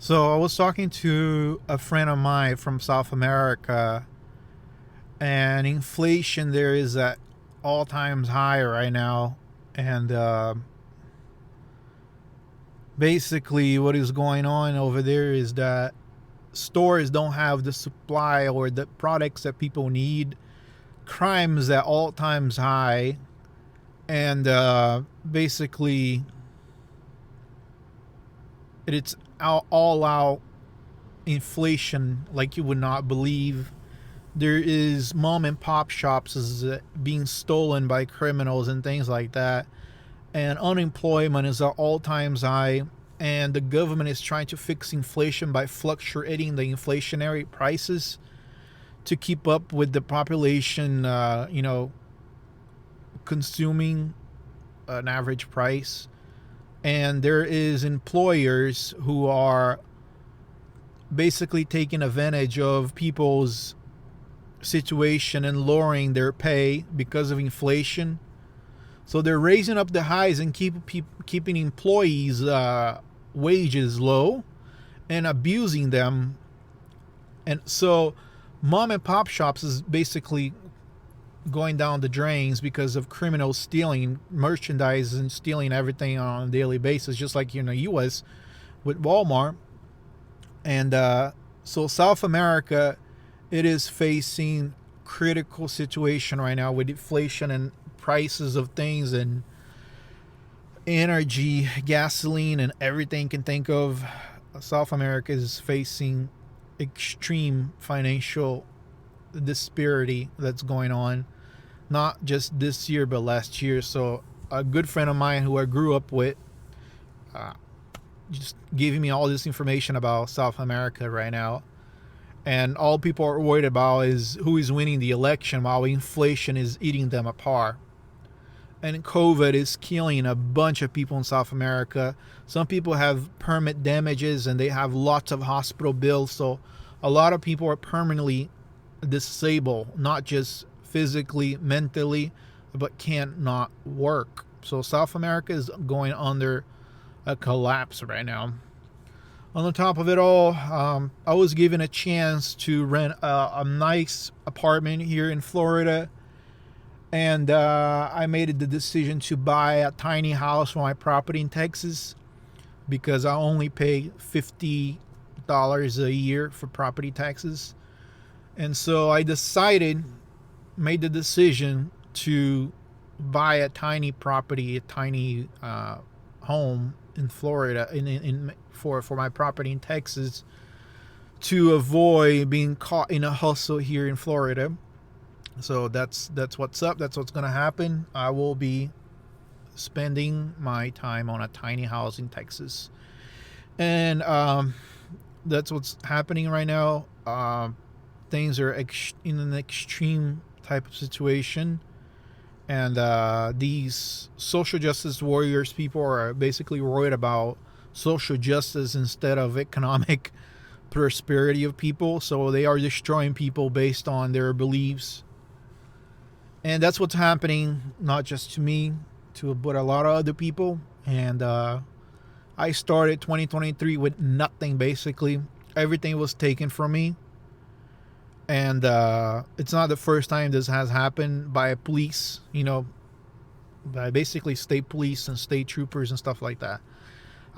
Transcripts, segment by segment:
So I was talking to a friend of mine from South America, and inflation there is at all times high right now. And basically, what is going on over there is that stores don't have the supply or the products that people need. Crime is at all times high, and basically, it's all out inflation like you would not believe. There is mom and pop shops is being stolen by criminals and things like that, and unemployment is at all times high, and the government is trying to fix inflation by fluctuating the inflationary prices to keep up with the population, consuming an average price. And there is employers who are basically taking advantage of people's situation and lowering their pay because of inflation. So they're raising up the highs and keeping employees' wages low and abusing them. And so mom and pop shops is basically going down the drains because of criminals stealing merchandise and stealing everything on a daily basis, just like here in the U.S. with Walmart. And so South America, it is facing critical situation right now with inflation and prices of things and energy, gasoline, and everything you can think of. South America is facing extreme financial disparity that's going on, not just this year but last year. So a good friend of mine who I grew up with uh, just giving me all this information about South America right now. And all people are worried about is who is winning the election while inflation is eating them apart. And COVID is killing a bunch of people in South America. Some people have permanent damages and they have lots of hospital bills. So a lot of people are permanently disabled, not just physically, mentally, but can't not work. So South America is going under a collapse right now. On the top of it all, I was given a chance to rent a nice apartment here in Florida, and I made the decision to buy a tiny house for my property in Texas because I only pay $50 a year for property taxes. And so I made the decision to buy a tiny property, a tiny home in Florida, for my property in Texas, to avoid being caught in a hustle here in Florida. So that's what's up. That's what's gonna happen. I will be spending my time on a tiny house in Texas, and that's what's happening right now. Things are in an extreme type of situation, and these social justice warriors people are basically worried about social justice instead of economic prosperity of people. So they are destroying people based on their beliefs, and that's what's happening, not just to me, but a lot of other people. And I started 2023 with nothing. Basically everything was taken from me, and it's not the first time this has happened by police, by basically state police and state troopers and stuff like that.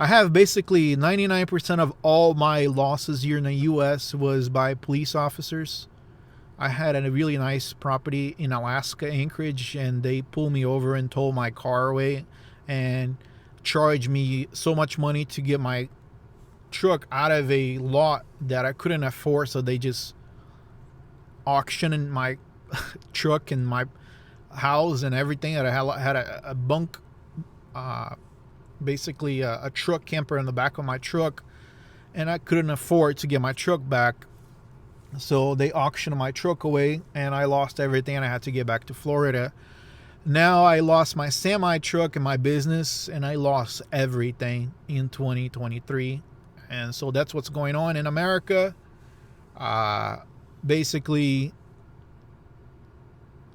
I have basically 99% of all my losses here in the US was by police officers. I had a really nice property in Alaska, Anchorage, and they pulled me over and towed my car away and charged me so much money to get my truck out of a lot that I couldn't afford. So they just auctioned my truck and my house and everything. I had a bunk, basically a truck camper in the back of my truck, and I couldn't afford to get my truck back. So they auctioned my truck away, and I lost everything, and I had to get back to Florida. Now I lost my semi truck and my business, and I lost everything in 2023. And so that's what's going on in America. Basically,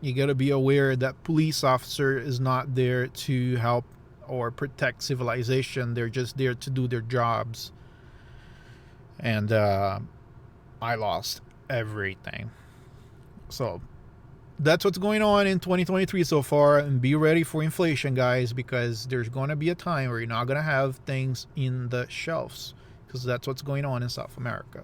you got to be aware that police officer is not there to help or protect civilization. They're just there to do their jobs. and I lost everything. So that's what's going on in 2023 so far, and be ready for inflation, guys, because there's going to be a time where you're not going to have things in the shelves, because that's what's going on in South America.